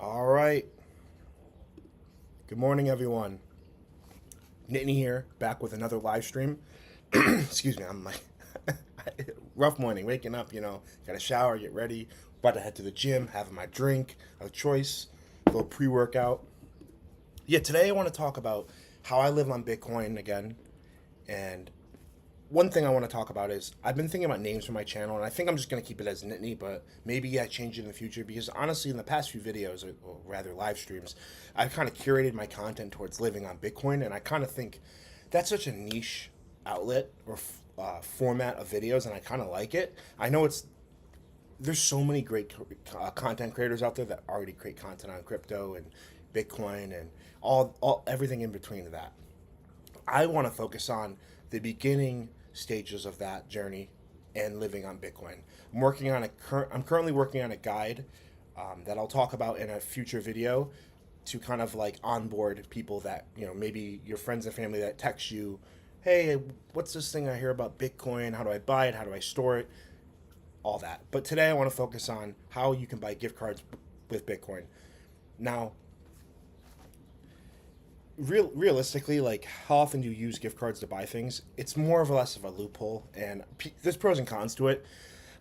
All right. Good morning, everyone. Nittany here, back with another live stream. Excuse me, I'm like rough morning, waking up. Got to shower, get ready, about to head to the gym, having my drink of choice, a little pre-workout. Yeah, today I want to talk about how I live on Bitcoin again, and one thing I want to talk about is I've been thinking about names for my channel, and I think I'm just going to keep it as Nittany, but maybe I change it in the future because honestly, in the past few videos, or rather live streams, I've kind of curated my content towards living on Bitcoin, and I kind of think that's such a niche outlet or format of videos, and I kind of like it. I know there's so many great content creators out there that already create content on crypto and Bitcoin and all everything in between that. I want to focus on the beginning stages of that journey and living on Bitcoin. I'm currently working on a guide that I'll talk about in a future video to kind of like onboard people that maybe your friends and family that text you, hey, what's this thing I hear about Bitcoin? How do I buy it? How do I store it? All that. But today I want to focus on how you can buy gift cards with Bitcoin. Now, realistically, like how often do you use gift cards to buy things? It's more or less of a loophole, and there's pros and cons to it.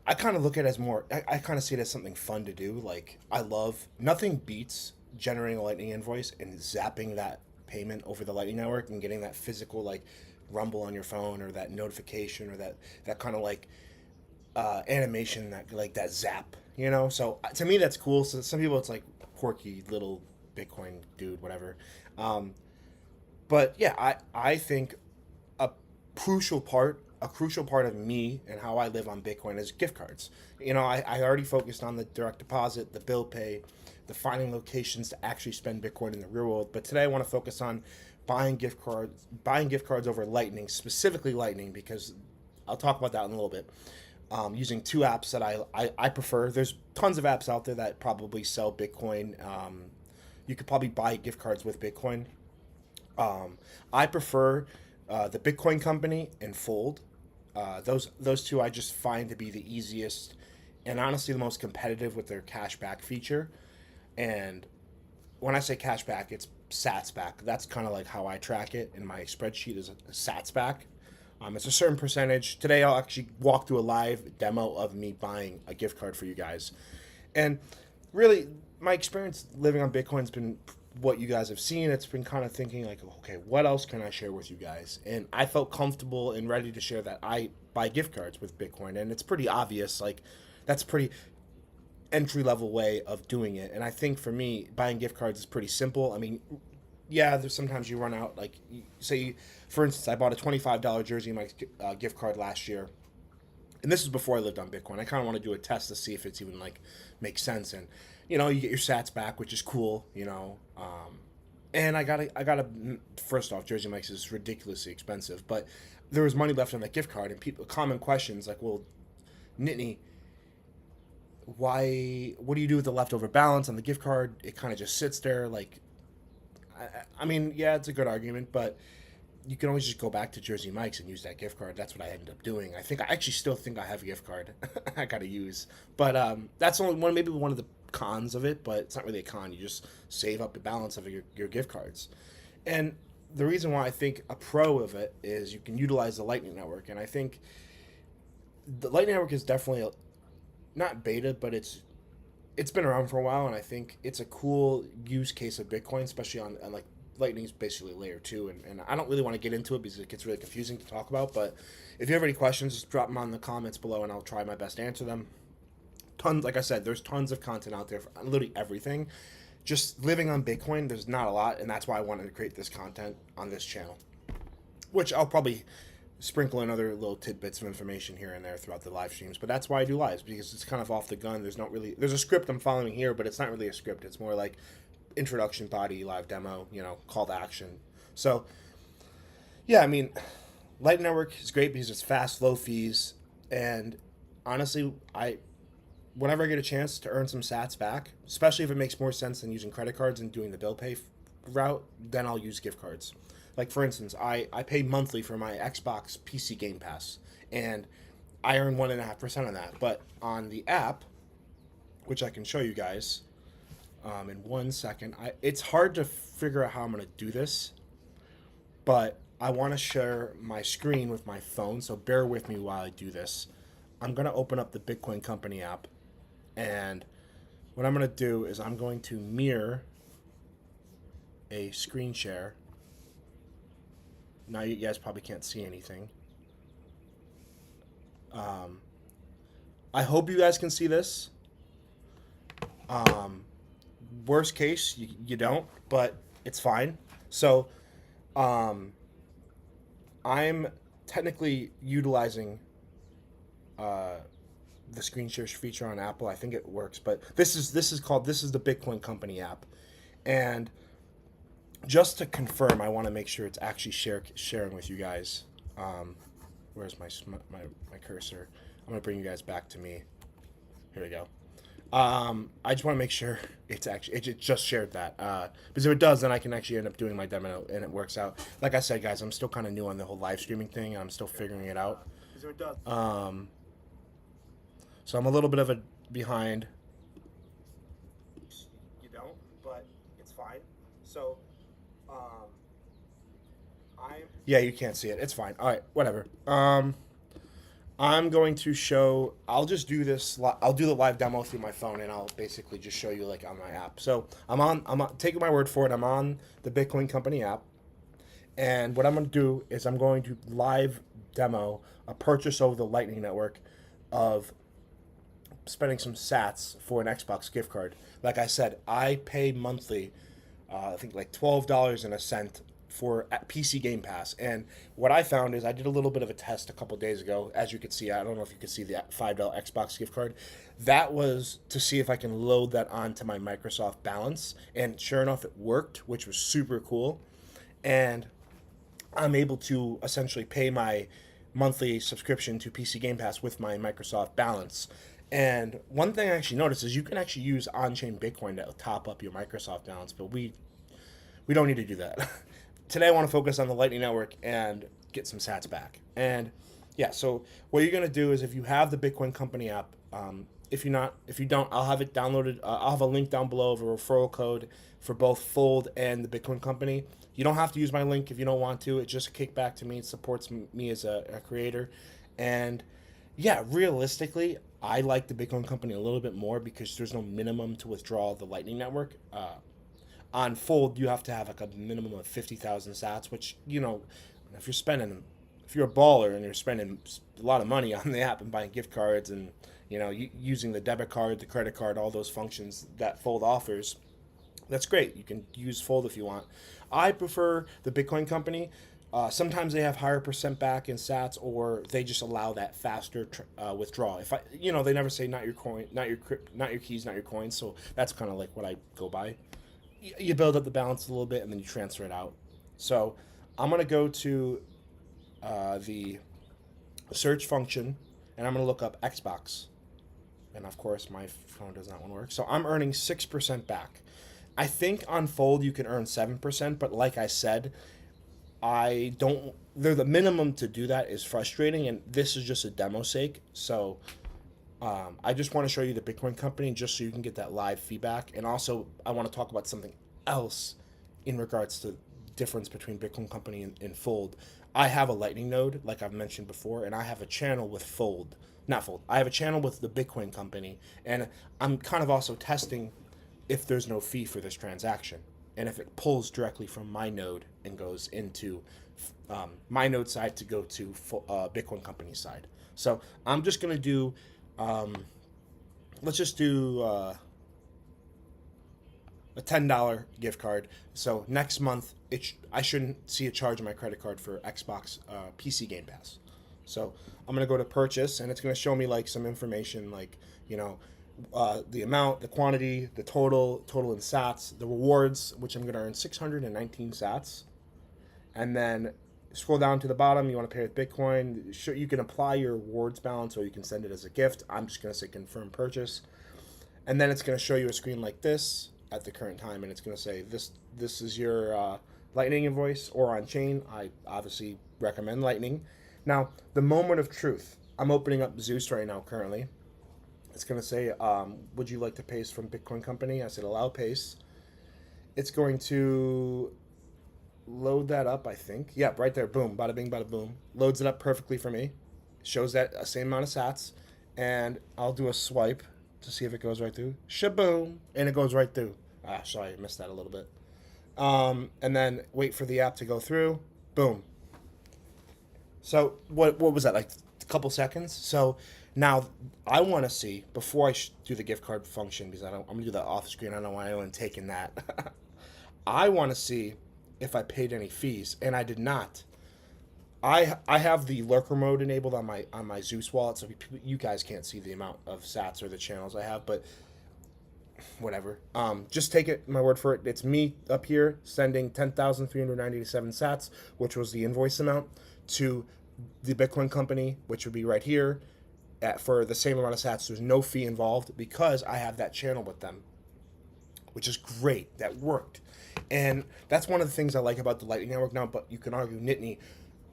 I kind of look at it as more. I kind of see it as something fun to do. Like I love nothing beats generating a Lightning invoice and zapping that payment over the Lightning Network and getting that physical like rumble on your phone or that notification or that kind of like animation that like that zap. So to me that's cool. So some people it's like quirky little Bitcoin dude, whatever. Um, but yeah, I think a a crucial part of me and how I live on Bitcoin is gift cards. I already focused on the direct deposit, the bill pay, the finding locations to actually spend Bitcoin in the real world. But today I want to focus on buying gift cards over Lightning, specifically Lightning, because I'll talk about that in a little bit. Using two apps that I prefer. There's tons of apps out there that probably sell Bitcoin. You could probably buy gift cards with Bitcoin. I prefer the Bitcoin Company and Fold. Those two I just find to be the easiest and honestly the most competitive with their cashback feature. And when I say cashback, it's Sats back. That's kind of like how I track it in my spreadsheet is a Sats back. It's a certain percentage. Today I'll actually walk through a live demo of me buying a gift card for you guys. And really, my experience living on Bitcoin's been what you guys have seen. It's been kind of thinking like, okay, what else can I share with you guys? And I felt comfortable and ready to share that I buy gift cards with Bitcoin, and it's pretty obvious. Like, that's a pretty entry level way of doing it. And I think for me, buying gift cards is pretty simple. I mean, yeah, there's sometimes you run out. Like, say, for instance, I bought a $25 Jersey Mike's gift card last year, and this is before I lived on Bitcoin. I kind of want to do a test to see if it's even like makes sense. And you get your Sats back, which is cool. And I got a first off, Jersey Mike's is ridiculously expensive, but there was money left on that gift card, and people common questions like, well, Nittany, why? What do you do with the leftover balance on the gift card? It kind of just sits there. Like, I mean, yeah, it's a good argument, but you can always just go back to Jersey Mike's and use that gift card. That's what I ended up doing. I actually still think I have a gift card I gotta use, but that's only maybe one of the cons of it. But it's not really a con. You just save up the balance of your gift cards, and the reason why I think a pro of it is you can utilize the Lightning Network, and I think the Lightning Network is definitely not beta, but it's been around for a while, and I think it's a cool use case of Bitcoin, especially on like Lightning's basically layer two, and I don't really want to get into it because it gets really confusing to talk about. But if you have any questions, just drop them on the comments below, and I'll try my best to answer them. Tons, like I said, there's tons of content out there for literally everything. Just living on Bitcoin, there's not a lot, and that's why I wanted to create this content on this channel, which I'll probably sprinkle in other little tidbits of information here and there throughout the live streams. But that's why I do lives, because it's kind of off the gun. There's a script I'm following here, but it's not really a script. It's more like introduction, body, live demo, call to action. So yeah, I mean, Light Network is great because it's fast, low fees, and honestly, whenever I get a chance to earn some Sats back, especially if it makes more sense than using credit cards and doing the bill pay route, then I'll use gift cards. Like, for instance, I pay monthly for my Xbox PC Game Pass, and I earn 1.5% on that. But on the app, which I can show you guys, in 1 second. It's hard to figure out how I'm going to do this, but I want to share my screen with my phone, so bear with me while I do this. I'm going to open up the Bitcoin Company app, and what I'm going to do is I'm going to mirror a screen share. Now you guys probably can't see anything. I hope you guys can see this. Worst case, you don't, but it's fine. So, I'm technically utilizing the screen share feature on Apple. I think it works, but this is the Bitcoin Company app, and just to confirm, I want to make sure it's actually sharing with you guys. Where's my cursor? I'm gonna bring you guys back to me. Here we go. I just want to make sure it just shared that, because if it does, then I can actually end up doing my demo and it works out. Like I said, guys, I'm still kind of new on the whole live streaming thing, and I'm still figuring it out. So I'm a little bit of a behind. You don't, but it's fine. So, yeah, you can't see it. It's fine. All right, whatever. I'm going to show. I'll just do this. I'll do the live demo through my phone, and I'll basically just show you like on my app. So I'm on. Taking my word for it. I'm on the Bitcoin Company app, and what I'm going to do is I'm going to live demo a purchase over the Lightning Network of spending some Sats for an Xbox gift card. Like I said, I pay monthly. I think like $12.01 for PC Game Pass. And what I found is I did a little bit of a test a couple days ago. As you could see, I don't know if you could see the $5 Xbox gift card. That was to see if I can load that onto my Microsoft balance. And sure enough, it worked, which was super cool. And I'm able to essentially pay my monthly subscription to PC Game Pass with my Microsoft balance. And one thing I actually noticed is you can actually use on-chain Bitcoin to top up your Microsoft balance, but we don't need to do that. Today I want to focus on the Lightning Network and get some sats back. And yeah, so what you're going to do is if you have the Bitcoin Company app, if you don't, I'll have it downloaded. I'll have a link down below of a referral code for both Fold and the Bitcoin Company. You don't have to use my link if you don't want to. It's just a kickback to me. It supports me as a creator. And yeah, realistically, I like the Bitcoin Company a little bit more because there's no minimum to withdraw the Lightning Network. On Fold, you have to have like a minimum of 50,000 sats, which, if you're a baller and you're spending a lot of money on the app and buying gift cards and, using the debit card, the credit card, all those functions that Fold offers, that's great. You can use Fold if you want. I prefer the Bitcoin Company. Sometimes they have higher percent back in sats, or they just allow that faster withdrawal. They never say not your coin, not your keys, not your coins. So that's kind of like what I go by. You build up the balance a little bit and then you transfer it out. So I'm going to go to the search function and I'm going to look up Xbox. And of course, my phone does not want to work. So I'm earning 6% back. I think on Fold you can earn 7%, but like I said, the minimum to do that is frustrating, and this is just a demo sake. So I just want to show you the Bitcoin Company just so you can get that live feedback. And also, I want to talk about something else in regards to difference between Bitcoin Company and Fold. I have a Lightning node, like I've mentioned before, and I have a channel with Fold. Not Fold. I have a channel with the Bitcoin Company, and I'm kind of also testing if there's no fee for this transaction. And if it pulls directly from my node and goes into my node side to go to Bitcoin Company side. So I'm just going to do... let's just do a $10 gift card. So next month, I shouldn't see a charge on my credit card for Xbox PC Game Pass. So I'm going to go to purchase, and it's going to show me like some information like, the amount, the quantity, the total in sats, the rewards, which I'm going to earn 619 sats. And then scroll down to the bottom. You want to pay with Bitcoin. You can apply your rewards balance or you can send it as a gift. I'm just going to say confirm purchase. And then it's going to show you a screen like this at the current time. And it's going to say this is your Lightning invoice or on chain. I obviously recommend Lightning. Now, the moment of truth. I'm opening up Zeus right now currently. It's going to say, would you like to paste from Bitcoin Company? I said, allow paste. It's going to load that up, I think. Yep, right there. Boom. Bada bing, bada boom. Loads it up perfectly for me. Shows that same amount of sats. And I'll do a swipe to see if it goes right through. Shaboom. And it goes right through. Ah, sorry, I missed that a little bit. And then wait for the app to go through. Boom. So what was that, like a couple seconds? So now I want to see before I do the gift card function, because I'm gonna do that off screen. I don't know why I wasn't taking that. I want to see if I paid any fees, and I did not. I have the lurker mode enabled on my Zeus wallet, so you guys can't see the amount of sats or the channels I have, but whatever. Just take it my word for it. It's me up here sending 10,397 sats, which was the invoice amount, to the Bitcoin company, which would be right here, for the same amount of sats. There's no fee involved because I have that channel with them, which is great. That worked. And that's one of the things I like about the Lightning Network now, but you can argue, Nittany,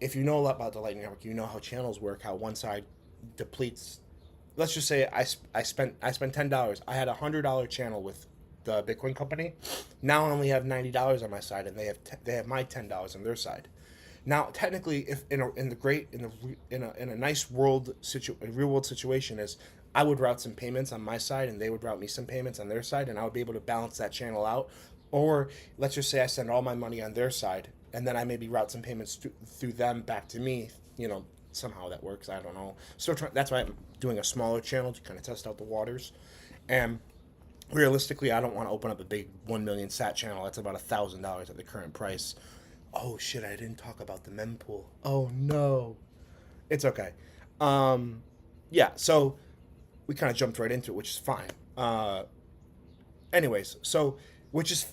if you know a lot about the Lightning Network, you know how channels work, how one side depletes. Let's just say I spent $10. I had $100 channel with the Bitcoin company. Now I only have $90 on my side, and they have my $10 on their side. Now, technically, if in a nice real world situation is, I would route some payments on my side, and they would route me some payments on their side, and I would be able to balance that channel out. Or let's just say I send all my money on their side, and then I maybe route some payments through them back to me. Somehow that works. I don't know. So that's why I'm doing a smaller channel to kind of test out the waters. And realistically, I don't want to open up a big 1 million sat channel. That's about $1,000 at the current price. Oh shit! I didn't talk about the mempool. Oh no, it's okay. Yeah. So we kind of jumped right into it, which is fine. Anyways, so which is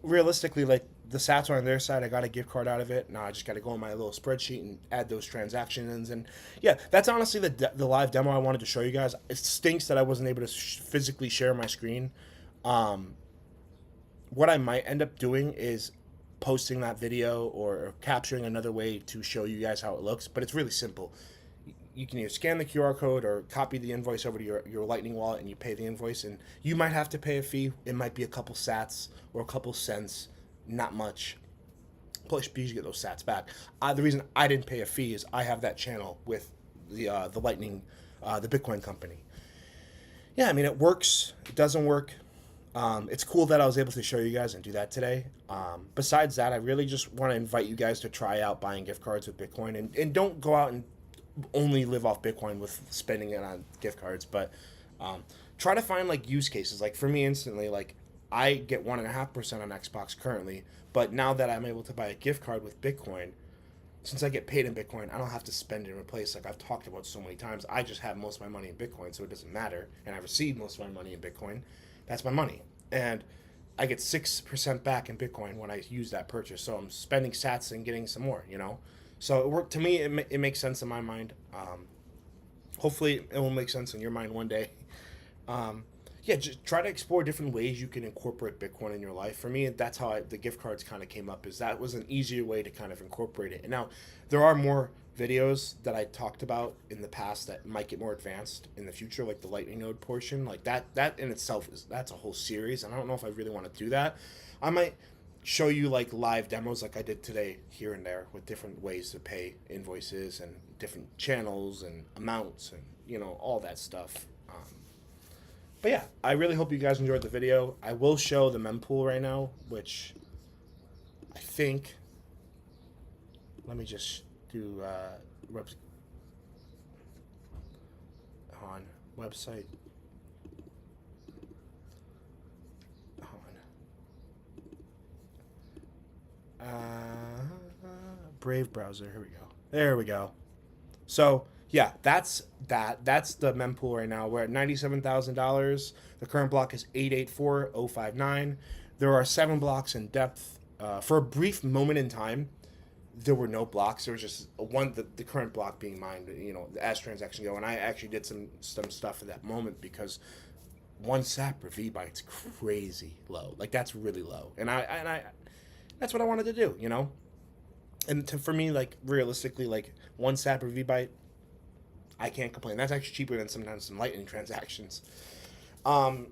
realistically, like, the sats are on their side. I got a gift card out of it. Now I just got to go on my little spreadsheet and add those transactions. And yeah, that's honestly the live demo I wanted to show you guys. It stinks that I wasn't able to physically share my screen. What I might end up doing is posting that video or capturing another way to show you guys how it looks. But it's really simple. You can either scan the QR code or copy the invoice over to your Lightning wallet, and you pay the invoice. And you might have to pay a fee. It might be a couple sats or a couple cents, not much. Plus, you get those sats back. The reason I didn't pay a fee is I have that channel with the Lightning, the Bitcoin company. Yeah, I mean, it works. It doesn't work. It's cool that I was able to show you guys and do that today. Besides that, I really just want to invite you guys to try out buying gift cards with Bitcoin, and don't go out and only live off Bitcoin with spending it on gift cards, but try to find like use cases. Like for me, instantly, like I get 1.5% on Xbox currently, but now that I'm able to buy a gift card with Bitcoin, since I get paid in Bitcoin, I don't have to spend it in a place like I've talked about so many times. I just have most of my money in Bitcoin, so it doesn't matter, and I receive most of my money in Bitcoin. That's my money, and I get 6% back in Bitcoin when I use that purchase. So I'm spending sats and getting some more, So it worked to me. It makes sense in my mind. Hopefully, it will make sense in your mind one day. Yeah, just try to explore different ways you can incorporate Bitcoin in your life. For me, that's how the gift cards kind of came up. Is that was an easier way to kind of incorporate it. And now there are more videos that I talked about in the past that might get more advanced in the future, like the Lightning node portion. Like that in itself that's a whole series. And I don't know if I really want to do that. I might show you like live demos like I did today here and there with different ways to pay invoices and different channels and amounts and all that stuff. But yeah, I really hope you guys enjoyed the video. I will show the mempool right now, which I think, let me just do on website. Brave browser. Here we go. There we go. So yeah, that's the mempool right now. We're at $97,000. The current block is 884059. There are 7 blocks in depth. For a brief moment in time, there were no blocks. There was just the current block being mined. As transactions go, and I actually did some stuff at that moment because 1 sat per V-byte's crazy low. Like that's really low, and I that's what I wanted to do. And for me, like realistically, like 1 sat per V-byte, I can't complain. That's actually cheaper than sometimes some Lightning transactions. Um,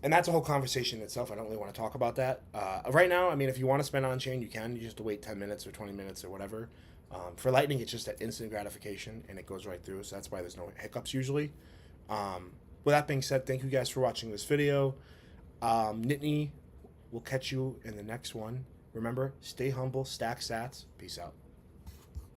and that's a whole conversation in itself. I don't really want to talk about that. Right now, I mean, if you want to spend on chain, you can. You just have to wait 10 minutes or 20 minutes or whatever. For Lightning, it's just that instant gratification and it goes right through. So that's why there's no hiccups usually. With that being said, thank you guys for watching this video. Nittany will catch you in the next one. Remember, stay humble, stack sats. Peace out.